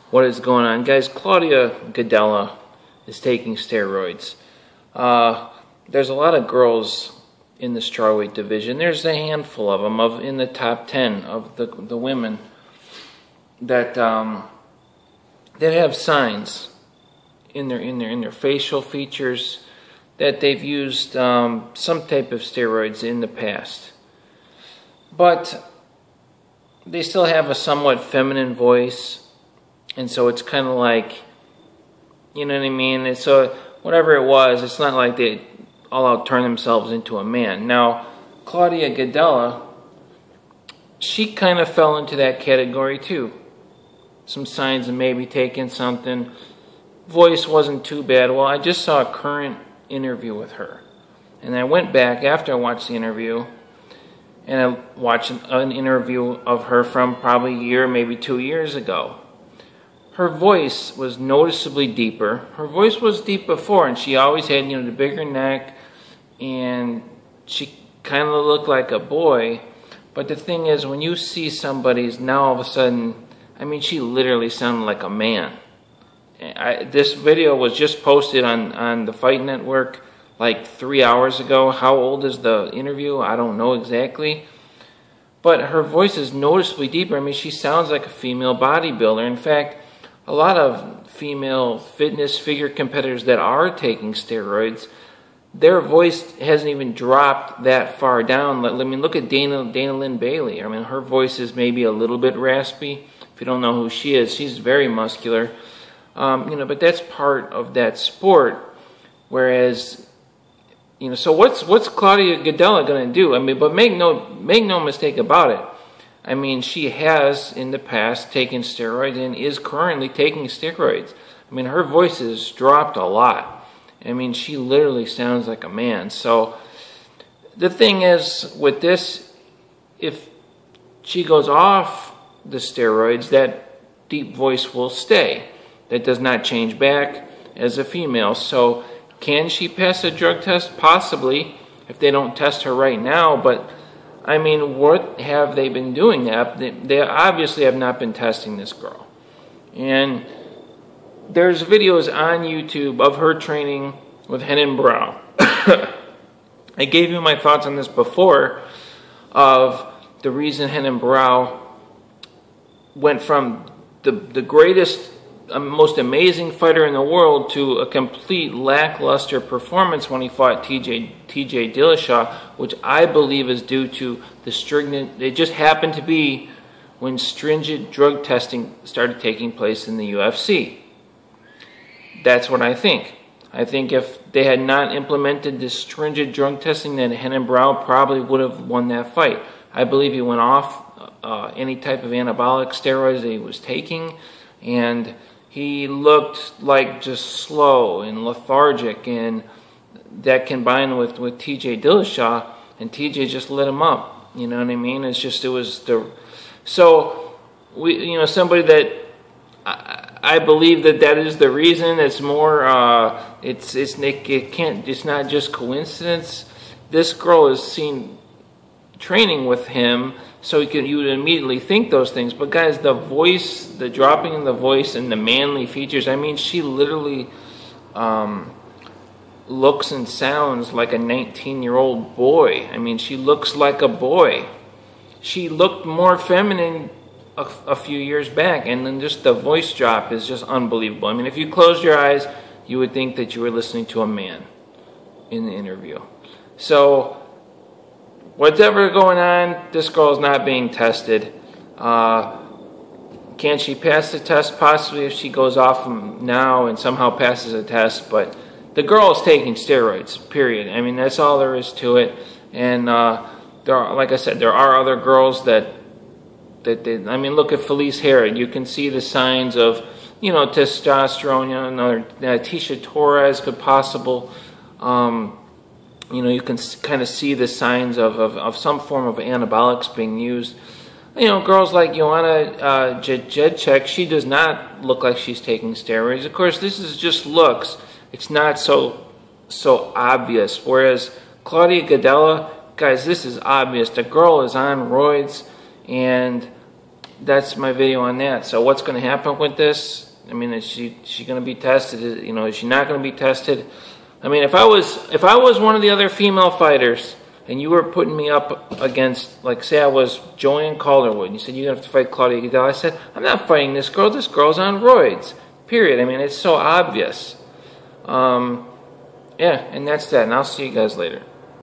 What is going on, guys? Claudia Gadelha is taking steroids. There's a lot of girls in the strawweight division. There's a handful of them in the top 10 of the women that have signs in their facial features that they've used some type of steroids in the past, but they still have a somewhat feminine voice. And so it's kind of like, you know what I mean? And so whatever it was, it's not like they all out turn themselves into a man. Now, Claudia Gadelha, she kind of fell into that category too. Some signs of maybe taking something. Voice wasn't too bad. Well, I just saw a current interview with her. And I went back after I watched the interview, and I watched an interview of her from probably a year, maybe 2 years ago. Her voice was noticeably deeper. Her voice was deep before, and she always had, the bigger neck, and she kind of looked like a boy. But the thing is, when you see somebody's now all of a sudden, I mean, she literally sounded like a man. This video was just posted on the Fight Network like 3 hours ago. How old is the interview? I don't know exactly. But her voice is noticeably deeper. I mean, she sounds like a female bodybuilder. In fact, a lot of female fitness figure competitors that are taking steroids, their voice hasn't even dropped that far down. I mean, look at Dana Lynn Bailey. I mean, her voice is maybe a little bit raspy. If you don't know who she is, she's very muscular. But that's part of that sport. Whereas, so what's Claudia Gadelha going to do? I mean, but make no mistake about it. I mean, she has in the past taken steroids and is currently taking steroids. I mean, her voice has dropped a lot. I mean, she literally sounds like a man. So the thing is with this, if she goes off the steroids, that deep voice will stay. That does not change back as a female. So can she pass a drug test? Possibly, if they don't test her right now. But I mean, what have they been doing? They obviously have not been testing this girl. And there's videos on YouTube of her training with Henan Brow. I gave you my thoughts on this before, of the reason Henan Brow went from the greatest, most amazing fighter in the world to a complete lackluster performance when he fought TJ Dillashaw, which I believe is due to the stringent. It just happened to be when stringent drug testing started taking place in the UFC. That's what I think. I think if they had not implemented this stringent drug testing, then Henan Brow probably would have won that fight. I believe he went off any type of anabolic steroids that he was taking, and he looked like just slow and lethargic, and that combined with TJ Dillashaw, and TJ just lit him up. You know what I mean? It's just, somebody that I believe that is the reason. It's more, it's not just coincidence. This girl is seen training with him, so you would immediately think those things. But guys, the voice, the dropping in the voice and the manly features, I mean, she literally looks and sounds like a 19-year-old boy. I mean, she looks like a boy. She looked more feminine a few years back, and then just the voice drop is just unbelievable. I mean, if you closed your eyes, you would think that you were listening to a man in the interview. So whatever going on, this girl is not being tested. Can she pass the test? Possibly, if she goes off from now and somehow passes a test. But the girl is taking steroids, period. I mean, that's all there is to it. And like I said, there are other girls that I mean, look at Felice Herod. You can see the signs of, testosterone. Another Tisha Torres could possible. You can kind of see the signs of some form of anabolics being used. Girls like Joanna Jedrzejczyk, she does not look like she's taking steroids. Of course, this is just looks. It's not so obvious. Whereas Claudia Gadelha, guys, this is obvious. The girl is on roids, and that's my video on that. So what's going to happen with this? I mean, is she going to be tested? Is she not going to be tested? I mean, if I was one of the other female fighters, and you were putting me up against, like, say I was Joanne Calderwood, and you said you're going to have to fight Claudia Gadelha, I said, I'm not fighting this girl. This girl's on roids. Period. I mean, it's so obvious. Yeah, and that's that. And I'll see you guys later.